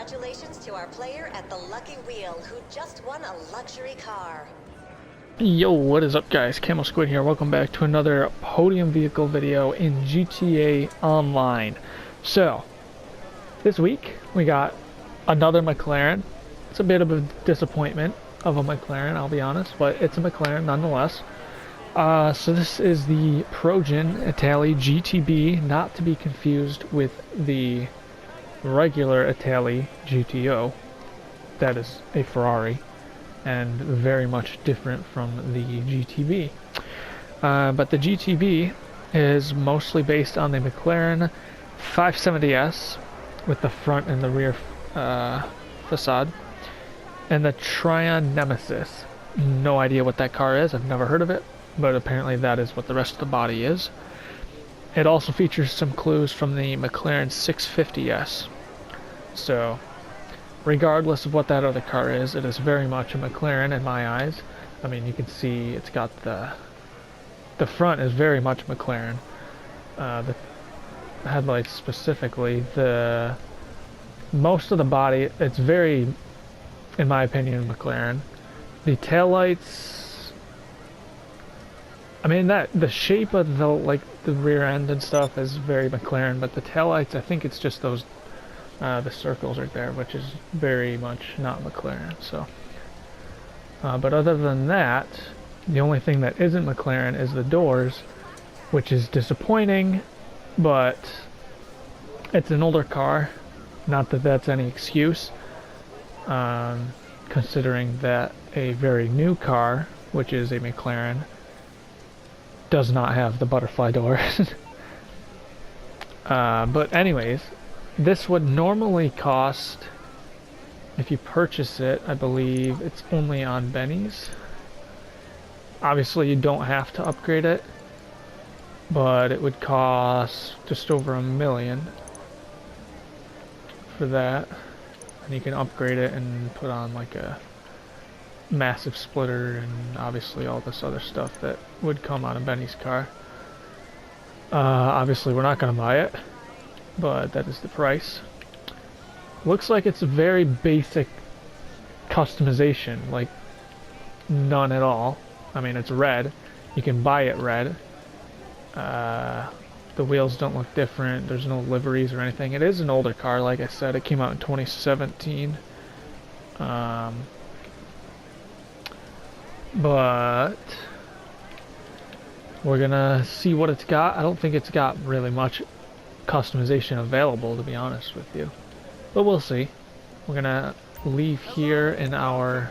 Congratulations to our player at the Lucky Wheel who just won a luxury car. Yo, what is up guys? Camel Squid here. Welcome back to another podium vehicle video in GTA Online. So, this week we got another McLaren. It's a bit of a disappointment of a McLaren, I'll be honest, but it's a McLaren nonetheless. So this is the Progen Itali GTB, not to be confused with the regular Itali GTO. That is a Ferrari, and very much different from the GTB. But the GTB is mostly based on the McLaren 570S with the front and the rear facade, and the Tryon Nemesis. No idea what that car is, I've never heard of it, but apparently that is what the rest of the body is. It also features some clues from the McLaren 650S. So, regardless of what that other car is, it is very much a McLaren in my eyes. I mean, you can see it's got the front is very much McLaren. The headlights specifically, most of the body, it's very, in my opinion, McLaren. The taillights, I mean, the shape of the rear end and stuff is very McLaren, but the taillights, I think it's just those the circles right there, which is very much not McLaren. So, but other than that, the only thing that isn't McLaren is the doors, which is disappointing, but it's an older car. Not that that's any excuse, considering that a very new car, which is a McLaren, does not have the butterfly doors. But anyways, this would normally cost, if you purchase it, I believe it's only on Benny's. Obviously you don't have to upgrade it, but it would cost just over $1 million for that. And you can upgrade it and put on like a massive splitter and obviously all this other stuff that would come on a Benny's car. Obviously we're not going to buy it, but that is the price. Looks like it's a very basic customization, like none at all. I mean, it's red. You can buy it red. The wheels don't look different. There's no liveries or anything. It is an older car, like I said. It came out in 2017. But we're gonna see what it's got. I don't think it's got really much customization available, to be honest with you, but we'll see. We're gonna leave here in our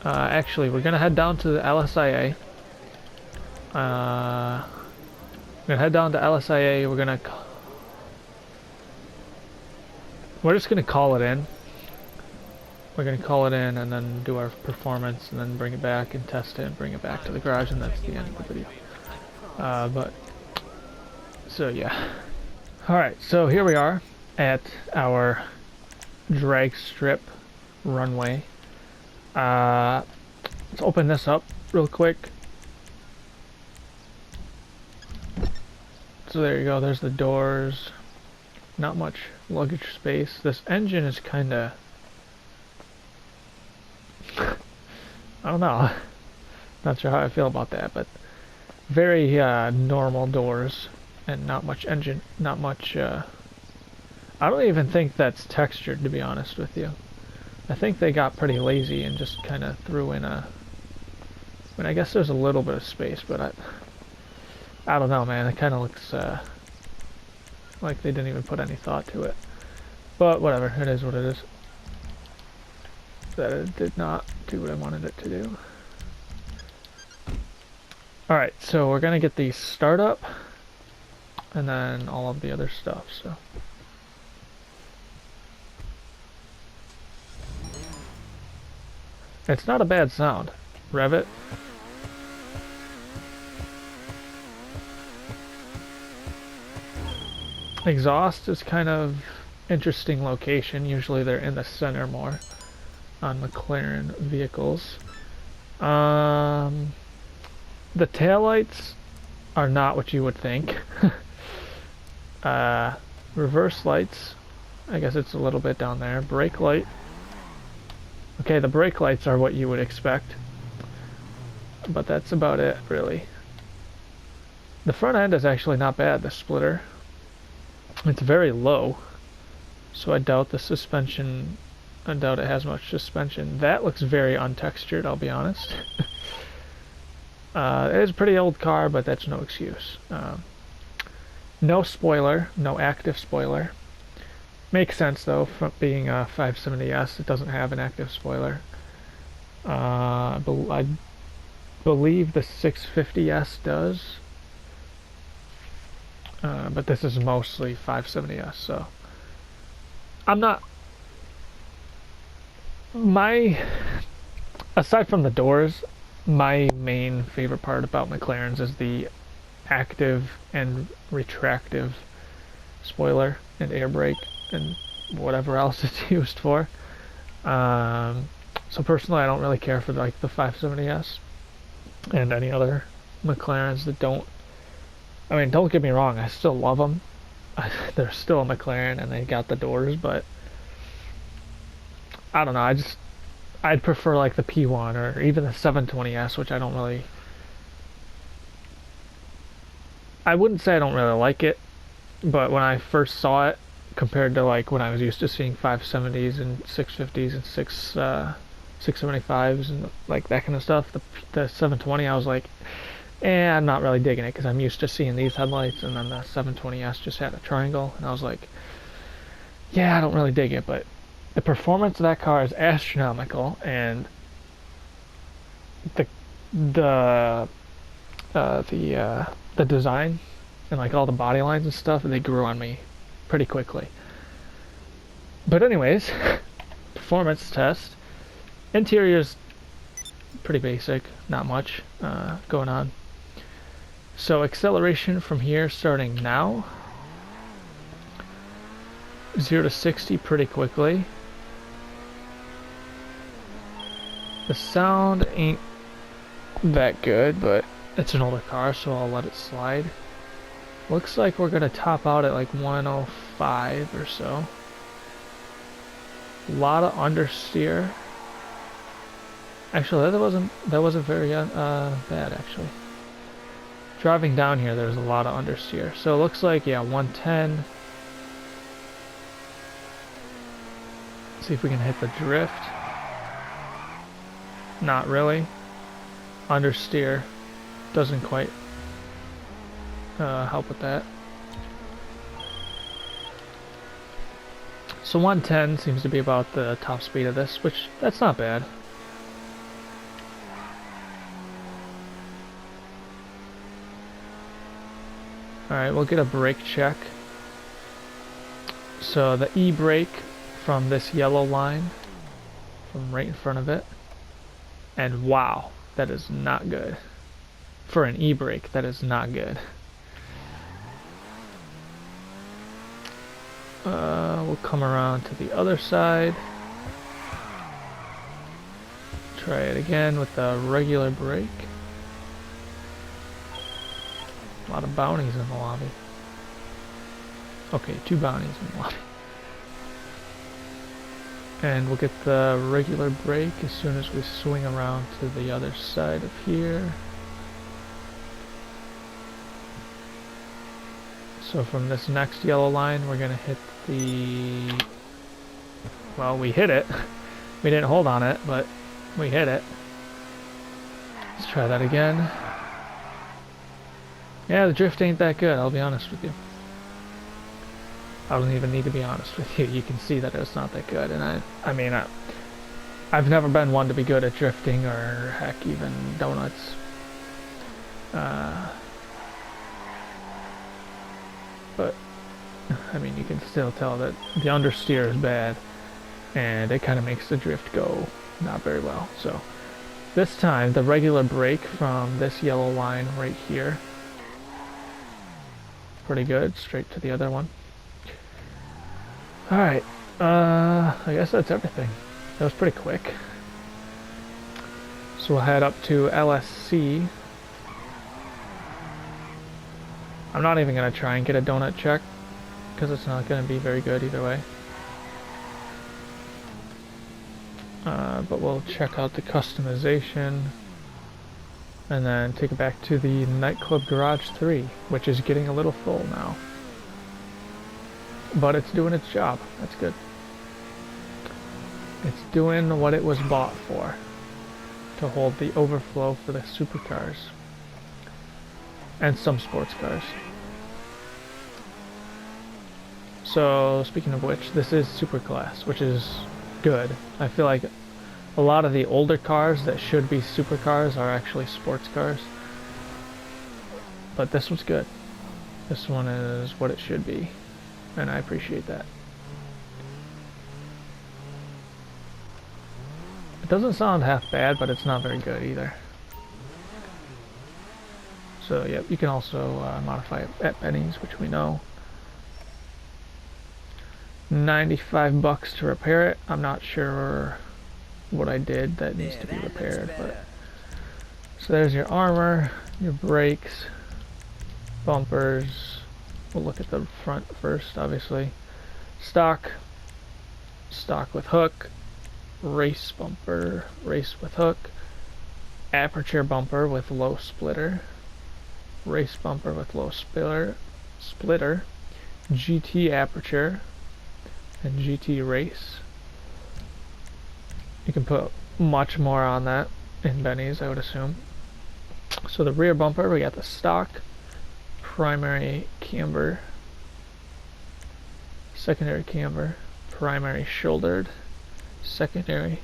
actually we're gonna head down to the LSIA. We're gonna head down to LSIA. We're just gonna call it in. We're gonna call it in and then do our performance and then bring it back and test it and bring it back to the garage, and that's the end of the video. So yeah. Alright, so here we are at our drag strip runway. Let's open this up real quick. So there you go, there's the doors. Not much luggage space. This engine is kinda, I don't know. Not sure how I feel about that, but very normal doors and not much engine, not much, I don't even think that's textured, to be honest with you. I think they got pretty lazy and just kind of threw in I mean, I guess there's a little bit of space, but I don't know, man. It kind of looks like they didn't even put any thought to it. But whatever, it is what it is. That it did not do what I wanted it to do. Alright, so we're gonna get the startup and then all of the other stuff, so. It's not a bad sound. Rev it. Exhaust is kind of interesting location. Usually they're in the center more on McLaren vehicles. The taillights are not what you would think. Reverse lights, I guess it's a little bit down there. Brake light. Okay, the brake lights are what you would expect, but that's about it, really. The front end is actually not bad, the splitter. It's very low, so I doubt the suspension, I doubt it has much suspension. That looks very untextured, I'll be honest. It is a pretty old car, but that's no excuse. No spoiler, no active spoiler. Makes sense though, from being a 570S, it doesn't have an active spoiler. I believe the 650S does, but this is mostly 570S, so I'm not. Aside from the doors, my main favorite part about McLaren's is the active and retractive spoiler and air brake and whatever else it's used for. So personally, I don't really care for like the 570S and any other McLarens that don't. I mean, don't get me wrong, I still love them. They're still a McLaren and they got the doors, but I don't know. I'd prefer like the P1 or even the 720S, which I don't really. I wouldn't say I don't really like it, but when I first saw it, compared to like when I was used to seeing 570s and 650s and 675s and like that kind of stuff, the 720, I was like, I'm not really digging it because I'm used to seeing these headlights, and then the 720S just had a triangle, and I was like, yeah, I don't really dig it, but the performance of that car is astronomical, and the design and like all the body lines and stuff, they grew on me pretty quickly. But anyways, performance test. Interior's pretty basic, not much going on. So acceleration from here starting now. 0 to 60 pretty quickly. The sound ain't that good, but it's an older car, so I'll let it slide. Looks like we're gonna top out at like 105 or so. A lot of understeer. Actually, that wasn't very bad actually. Driving down here, there's a lot of understeer. So it looks like, yeah, 110. See if we can hit the drift. Not really. Understeer doesn't quite help with that. So 110 seems to be about the top speed of this, which that's not bad. Alright, we'll get a brake check. So the e-brake from this yellow line, from right in front of it, and wow, that is not good. For an e-brake, that is not good. We'll come around to the other side. Try it again with the regular brake. A lot of bounties in the lobby. Okay, 2 bounties in the lobby. And we'll get the regular brake as soon as we swing around to the other side of here. So from this next yellow line, we're gonna hit the... Well, we hit it. We didn't hold on it, but we hit it. Let's try that again. Yeah, the drift ain't that good, I'll be honest with you. I don't even need to be honest with you. You can see that it's not that good, and I mean, I've never been one to be good at drifting or heck, even donuts. But I mean, you can still tell that the understeer is bad, and it kind of makes the drift go not very well. So this time, the regular brake from this yellow line right here, pretty good, straight to the other one. Alright, I guess that's everything. That was pretty quick. So we'll head up to LSC. I'm not even going to try and get a donut check. because it's not going to be very good either way. But we'll check out the customization and then take it back to the Nightclub Garage 3, which is getting a little full now. But it's doing its job. That's good. It's doing what it was bought for, to hold the overflow for the supercars and some sports cars. So, speaking of which, this is superclass, which is good. I feel like a lot of the older cars that should be supercars are actually sports cars. But this one's good. This one is what it should be, and I appreciate that. It doesn't sound half bad, but it's not very good either. So, yep, you can also modify it at Benny's, which we know. 95 bucks to repair it. I'm not sure what I did that needs to be repaired, but so there's your armor, your brakes, bumpers. We'll look at the front first, obviously. Stock with hook, race bumper, race with hook, aperture bumper with low splitter, race bumper with low splitter, GT aperture, and GT race. You can put much more on that in Benny's, I would assume. So the rear bumper, we got the stock, primary camber, secondary camber, primary shouldered, secondary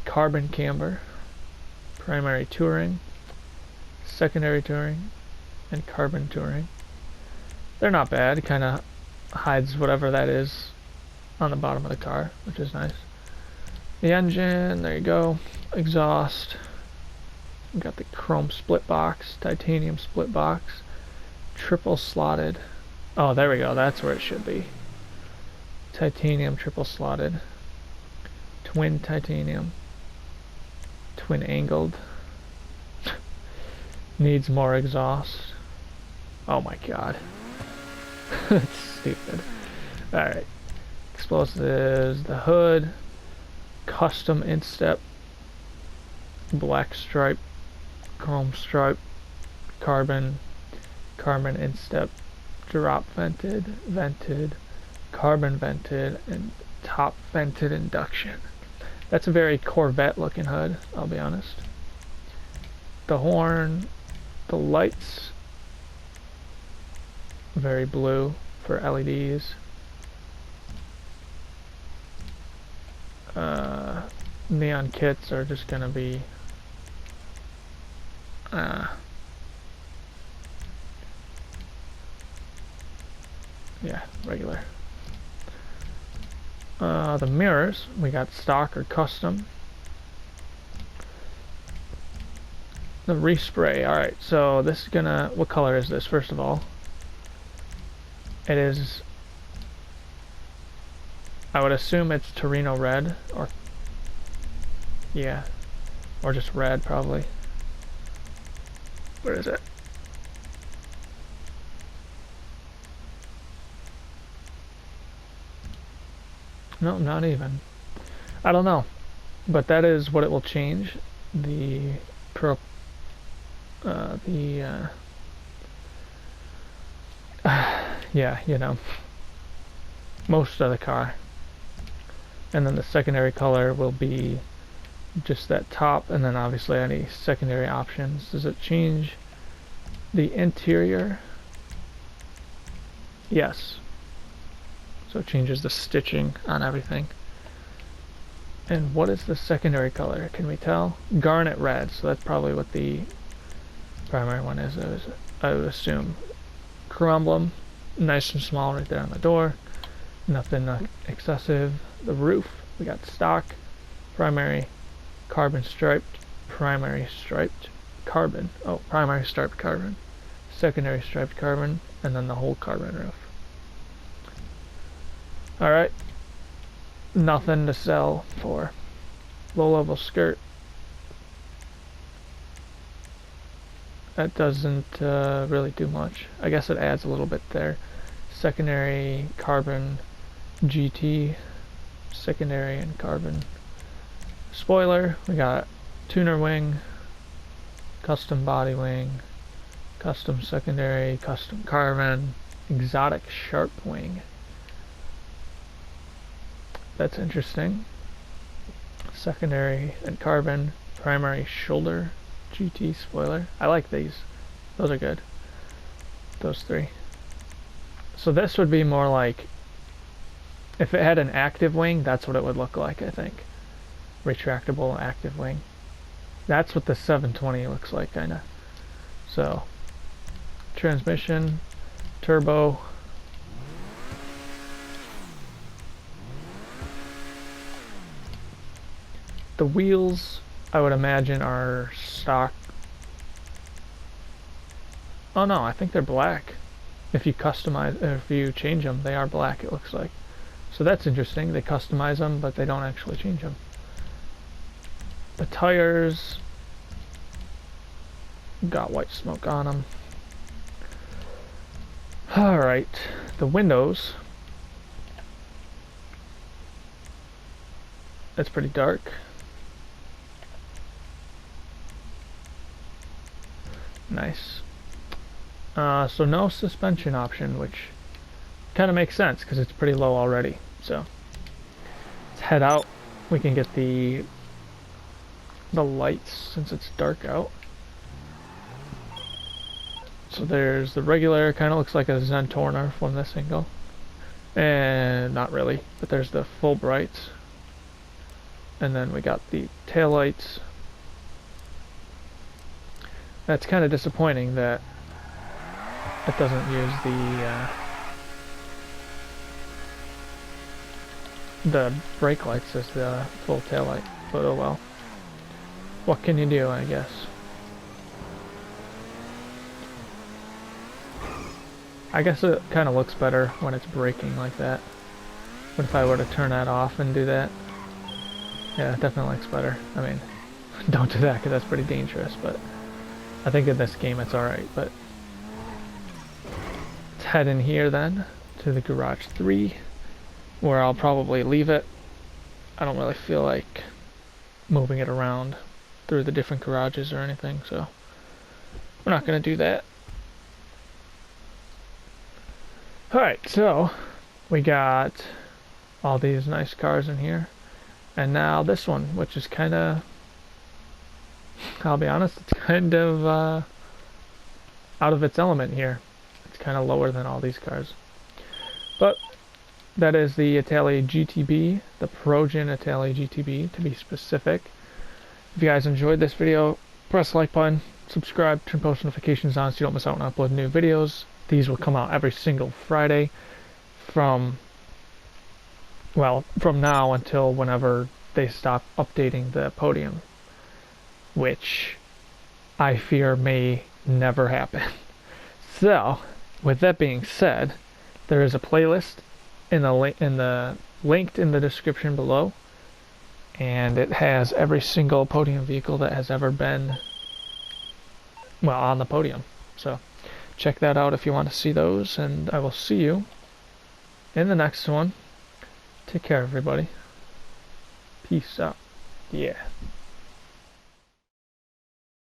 carbon camber, primary touring, secondary touring, and carbon touring. They're not bad. It kind of hides whatever that is on the bottom of the car, which is nice. The engine, there you go. Exhaust. We got the chrome split box, titanium split box, triple slotted. Oh, there we go. That's where it should be. Titanium triple slotted. Twin titanium. Twin angled. Needs more exhaust. Oh my god. That's stupid. Alright. Explosives, the hood, custom instep, black stripe, chrome stripe, carbon instep, drop vented, carbon vented, and top vented induction. That's a very Corvette looking hood, I'll be honest. The horn, the lights, very blue for LEDs. Neon kits are just gonna be yeah, regular. The mirrors, we got stock or custom. The respray, alright, so this is gonna, what color is this first of all? It is, I would assume it's Torino red, or, yeah, or just red probably. Where is it? No, not even. I don't know, but that is what it will change. The yeah, you know, most of the car. And then the secondary color will be just that top, and then obviously any secondary options. Does it change the interior? Yes. So it changes the stitching on everything. And what is the secondary color? Can we tell? Garnet red, so that's probably what the primary one is, I would assume. Crew emblem, nice and small right there on the door. Nothing excessive. The roof, we got stock, primary carbon striped, primary striped carbon. Oh, primary striped carbon, secondary striped carbon, and then the whole carbon roof. Alright, nothing to sell for. Low level skirt. That doesn't really do much. I guess it adds a little bit there. secondary carbon GT, secondary and carbon spoiler. We got tuner wing, custom body wing, custom secondary, custom carbon, exotic sharp wing. That's interesting. Secondary and carbon, primary shoulder GT spoiler. I like these. Those are good. Those three. So this would be more like, if it had an active wing, that's what it would look like, I think. Retractable active wing. That's what the 720 looks like, kinda. So, transmission, turbo. The wheels, I would imagine, are stock. Oh no, I think they're black. If you customize, if you change them, they are black, it looks like. So that's interesting. They customize them, but they don't actually change them. The tires got white smoke on them. Alright, the windows. That's pretty dark. Nice. So no suspension option, which kind of makes sense because it's pretty low already. So let's head out. We can get the lights since it's dark out. So there's the regular, kind of looks like a Zentorno from this angle, and not really, but there's the full brights, and then we got the tail lights. That's kind of disappointing that it doesn't use the brake lights as the full tail light, but oh well. What can you do, I guess? I guess it kind of looks better when it's braking like that. But if I were to turn that off and do that, yeah, it definitely looks better. I mean, don't do that because that's pretty dangerous, but I think in this game it's alright. But let's head in here then to the garage 3, where I'll probably leave it. I don't really feel like moving it around through the different garages or anything, so we're not going to do that. Alright, so we got all these nice cars in here, and now this one, which is kind of, I'll be honest, it's kind of out of its element here. It's kind of lower than all these cars, but that is the Itali GTB, the Progen Itali GTB to be specific. If you guys enjoyed this video, press the like button, subscribe, turn post notifications on so you don't miss out on uploading new videos. These will come out every single Friday from now until whenever they stop updating the podium, which I fear may never happen. So, with that being said, there is a playlist linked in the description below, and it has every single podium vehicle that has ever been, well, on the podium. So check that out if you want to see those, and I will see you in the next one. Take care, everybody. Peace out. Yeah.